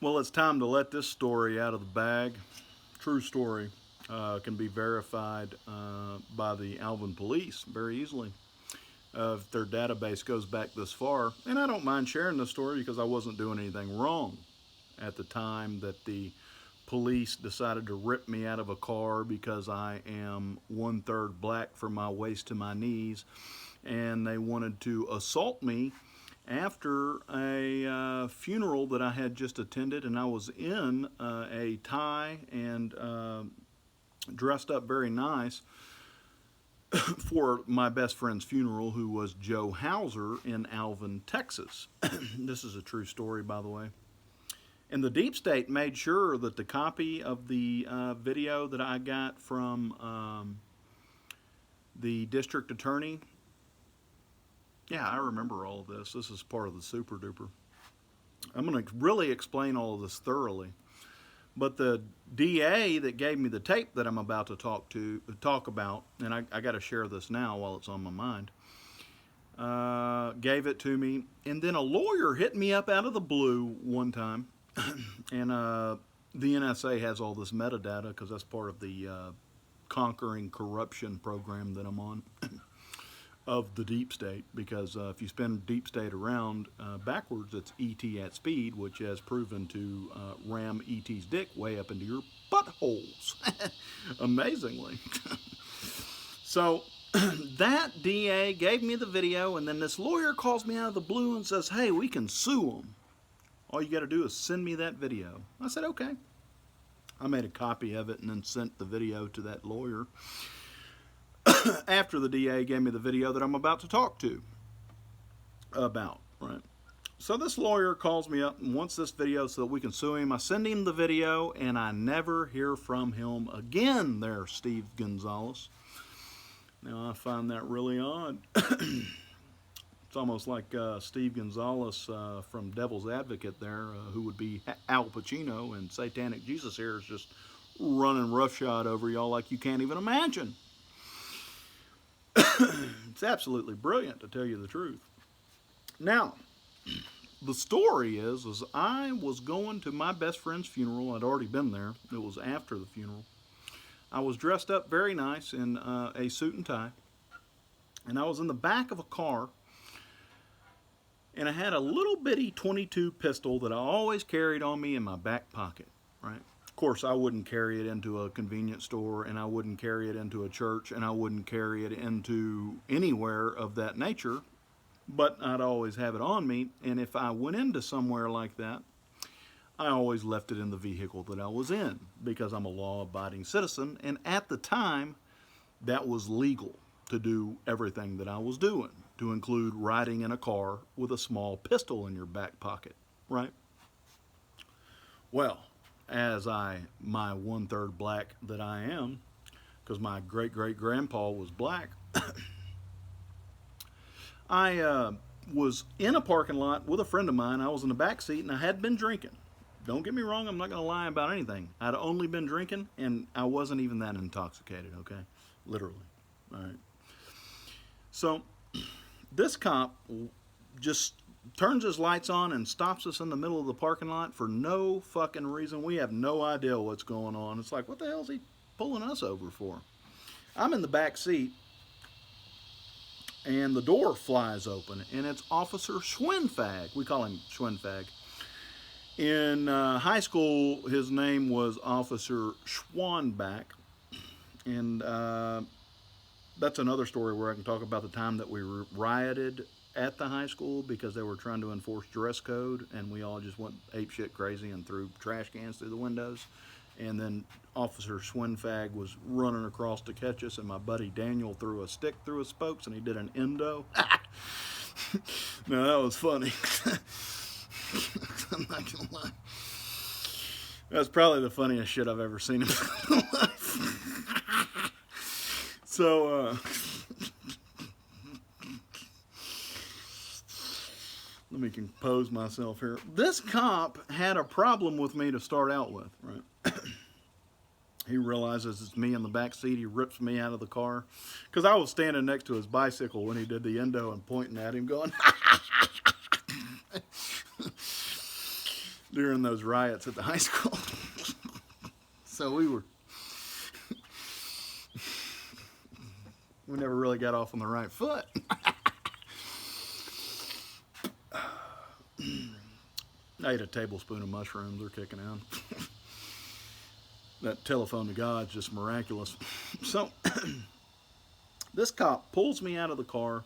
Well, it's time to let this story out of the bag. True story. Can be verified by the Alvin police very easily. If their database goes back this far. And I don't mind sharing this story because I wasn't doing anything wrong at the time that the police decided to rip me out of a car because I am 1/3 black from my waist to my knees, and they wanted to assault me after a funeral that I had just attended, and I was in a tie and dressed up very nice for my best friend's funeral, who was Joe Hauser in Alvin, Texas. This is a true story, by the way. And the Deep State made sure that the copy of the video that I got from the district attorney, yeah, I remember all of this. This is part of the super duper. I'm going to really explain all of this thoroughly. But the DA that gave me the tape that I'm about to talk about, and I got to share this now while it's on my mind, gave it to me. And then a lawyer hit me up out of the blue one time. And the NSA has all this metadata because that's part of the Conquering Corruption program that I'm on of the Deep State. Because if you spin Deep State around backwards, it's ET at speed, which has proven to ram ET's dick way up into your buttholes. Amazingly. So that DA gave me the video, and then this lawyer calls me out of the blue and says, hey, we can sue them. All you got to do is send me that video. I said, okay. I made a copy of it and then sent the video to that lawyer after the DA gave me the video that I'm about to talk to about, right? So this lawyer calls me up and wants this video so that we can sue him. I send him the video, and I never hear from him again there, Steve Gonzalez. Now, I find that really odd. It's almost like Steve Gonzalez from Devil's Advocate there, who would be Al Pacino, and Satanic Jesus here is just running roughshod over y'all like you can't even imagine. It's absolutely brilliant, to tell you the truth. Now, the story is I was going to my best friend's funeral. I'd already been there. It was after the funeral. I was dressed up very nice in a suit and tie, and I was in the back of a car. And I had a little bitty .22 pistol that I always carried on me in my back pocket, right? Of course, I wouldn't carry it into a convenience store, and I wouldn't carry it into a church, and I wouldn't carry it into anywhere of that nature, but I'd always have it on me. And if I went into somewhere like that, I always left it in the vehicle that I was in because I'm a law-abiding citizen, and at the time, that was legal to do everything that I was doing, to include riding in a car with a small pistol in your back pocket, right? Well, as my 1/3 black that I am, because my great-great-grandpa was black, I was in a parking lot with a friend of mine. I was in the back seat, and I had been drinking. Don't get me wrong, I'm not going to lie about anything. I'd only been drinking, and I wasn't even that intoxicated, okay? Literally, all right? So this cop just turns his lights on and stops us in the middle of the parking lot for no fucking reason. We have no idea what's going on. It's like, what the hell is he pulling us over for? I'm in the back seat, and the door flies open, and it's Officer Schwinfag. We call him Schwinfag. In high school, his name was Officer Schwanback, and that's another story where I can talk about the time that we rioted at the high school because they were trying to enforce dress code, and we all just went apeshit crazy and threw trash cans through the windows. And then Officer Schwinfag was running across to catch us, and my buddy Daniel threw a stick through his spokes, and he did an endo. No, that was funny. I'm not gonna lie. That's probably the funniest shit I've ever seen in my life. So, let me compose myself here. This cop had a problem with me to start out with, right? He realizes it's me in the back seat. He rips me out of the car because I was standing next to his bicycle when he did the endo and pointing at him going, during those riots at the high school. So we never really got off on the right foot. I ate a tablespoon of mushrooms. They're kicking in. That telephone to God is just miraculous. So this cop pulls me out of the car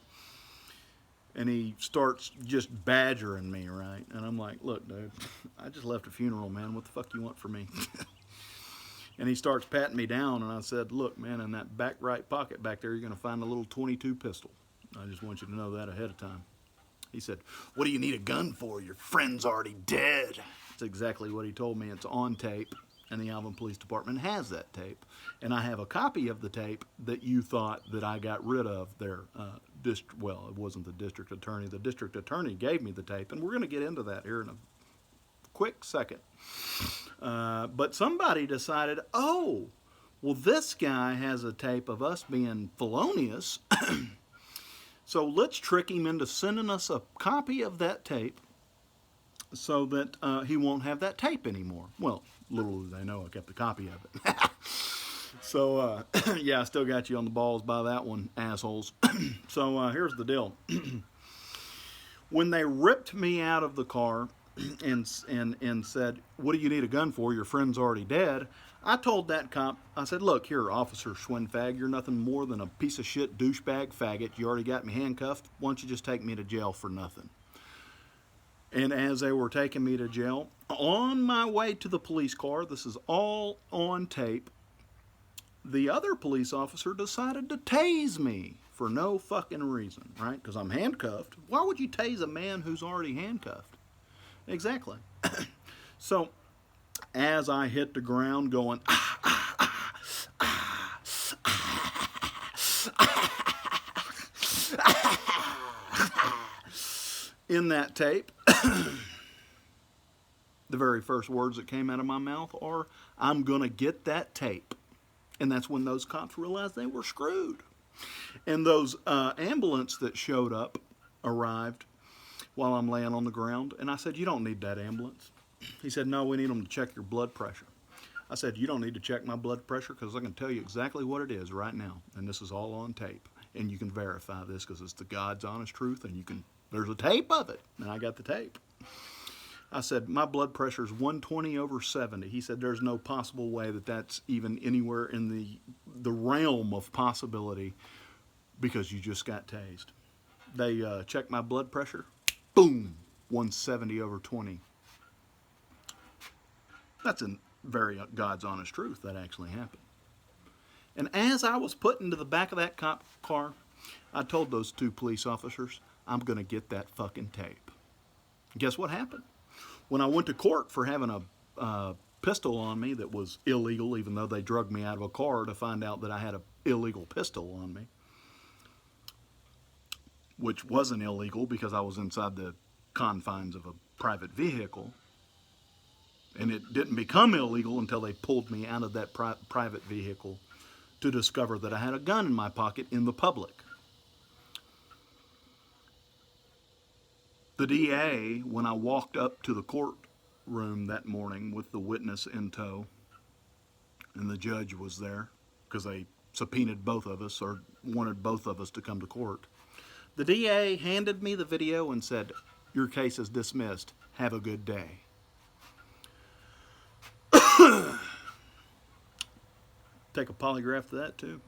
and he starts just badgering me, right? And I'm like, look, dude, I just left a funeral, man. What the fuck you want from me? And he starts patting me down, and I said, look, man, in that back right pocket back there, you're going to find a little .22 pistol. I just want you to know that ahead of time. He said, what do you need a gun for? Your friend's already dead. That's exactly what he told me. It's on tape, and the Alvin Police Department has that tape. And I have a copy of the tape that you thought that I got rid of there. Well, it wasn't the district attorney. The district attorney gave me the tape, and we're going to get into that here in a quick second. But somebody decided, oh, well, this guy has a tape of us being felonious, so let's trick him into sending us a copy of that tape so that he won't have that tape anymore. Well, little do they know I kept a copy of it. So, yeah, I still got you on the balls by that one, assholes. So here's the deal. When they ripped me out of the car and said, what do you need a gun for? Your friend's already dead. I told that cop, I said, look, here, Officer Schwinfag, you're nothing more than a piece of shit douchebag faggot. You already got me handcuffed. Why don't you just take me to jail for nothing? And as they were taking me to jail, on my way to the police car, this is all on tape, the other police officer decided to tase me for no fucking reason, right? Because I'm handcuffed. Why would you tase a man who's already handcuffed? Exactly. So, as I hit the ground going, in that tape, the very first words that came out of my mouth are, I'm going to get that tape. And that's when those cops realized they were screwed. And those ambulance that showed up arrived while I'm laying on the ground. And I said, you don't need that ambulance. He said, no, we need them to check your blood pressure. I said, you don't need to check my blood pressure because I can tell you exactly what it is right now. And this is all on tape. And you can verify this because it's the God's honest truth. And there's a tape of it. And I got the tape. I said, my blood pressure is 120/70. He said, there's no possible way that that's even anywhere in the realm of possibility because you just got tased. They checked my blood pressure. Boom, 170/20. That's a very God's honest truth. That actually happened. And as I was put into the back of that cop car, I told those two police officers, I'm going to get that fucking tape. Guess what happened? When I went to court for having a pistol on me that was illegal, even though they drugged me out of a car to find out that I had an illegal pistol on me, which wasn't illegal because I was inside the confines of a private vehicle, and it didn't become illegal until they pulled me out of that private vehicle to discover that I had a gun in my pocket in the public. The DA, when I walked up to the courtroom that morning with the witness in tow, and the judge was there because they subpoenaed both of us or wanted both of us to come to court, the DA handed me the video and said, your case is dismissed. Have a good day. Take a polygraph to that too.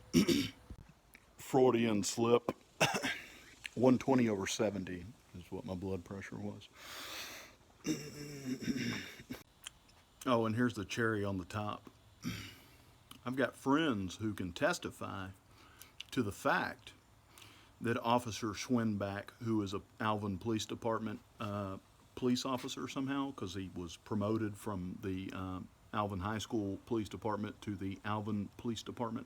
Freudian slip. 120/70 is what my blood pressure was. Oh, and here's the cherry on the top. I've got friends who can testify to the fact that Officer Schwinbach, who is a Alvin Police Department police officer somehow, because he was promoted from the Alvin High School Police Department to the Alvin Police Department.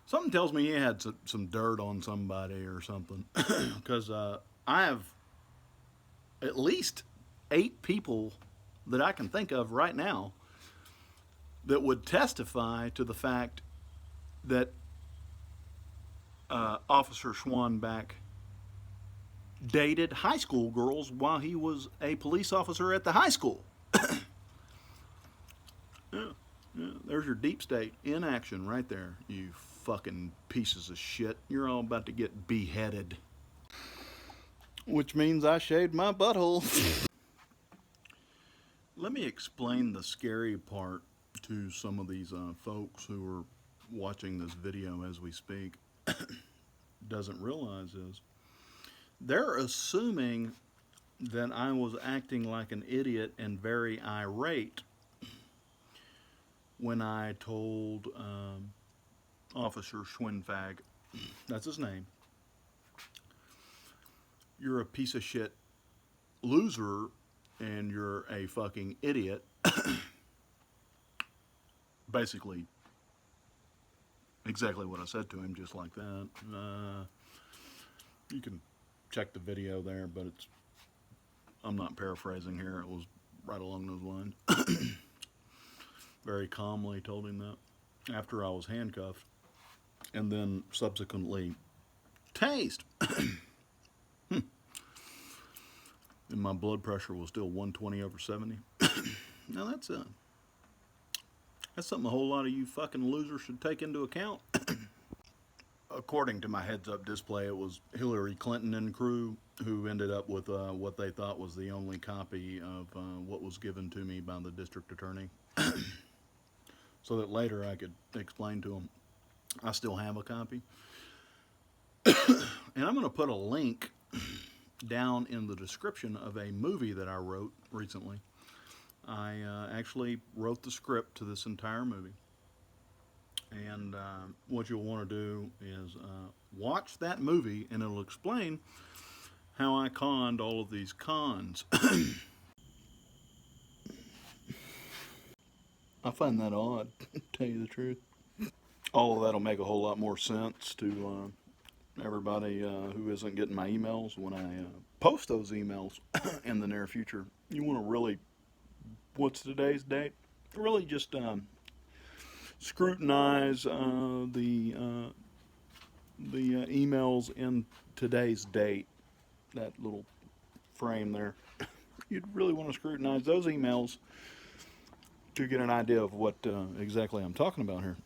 Something tells me he had some dirt on somebody or something, because I have at least 8 people that I can think of right now that would testify to the fact that Officer Schwanbach dated high school girls while he was a police officer at the high school. Yeah, there's your deep state in action right there, you fucking pieces of shit. You're all about to get beheaded. Which means I shaved my butthole. Let me explain the scary part to some of these folks who are watching this video as we speak. Doesn't realize is they're assuming that I was acting like an idiot and very irate when I told Officer Schwinfag, that's his name, you're a piece of shit loser and you're a fucking idiot. Basically, exactly what I said to him, just like that. You can check the video there, but I'm not paraphrasing here. It was right along those lines. Very calmly told him that after I was handcuffed and then subsequently tased. And my blood pressure was still 120/70. Now that's something a whole lot of you fucking losers should take into account. According to my heads-up display, it was Hillary Clinton and crew who ended up with what they thought was the only copy of what was given to me by the district attorney. So that later I could explain to them I still have a copy. And I'm going to put a link down in the description of a movie that I wrote recently. I actually wrote the script to this entire movie. And what you'll want to do is watch that movie, and it'll explain how I conned all of these cons. I find that odd, to tell you the truth. All of that'll make a whole lot more sense to everybody who isn't getting my emails when I post those emails in the near future. You want to really, what's today's date? Really just scrutinize the emails in today's date, that little frame there. You'd really want to scrutinize those emails to get an idea of what exactly I'm talking about here.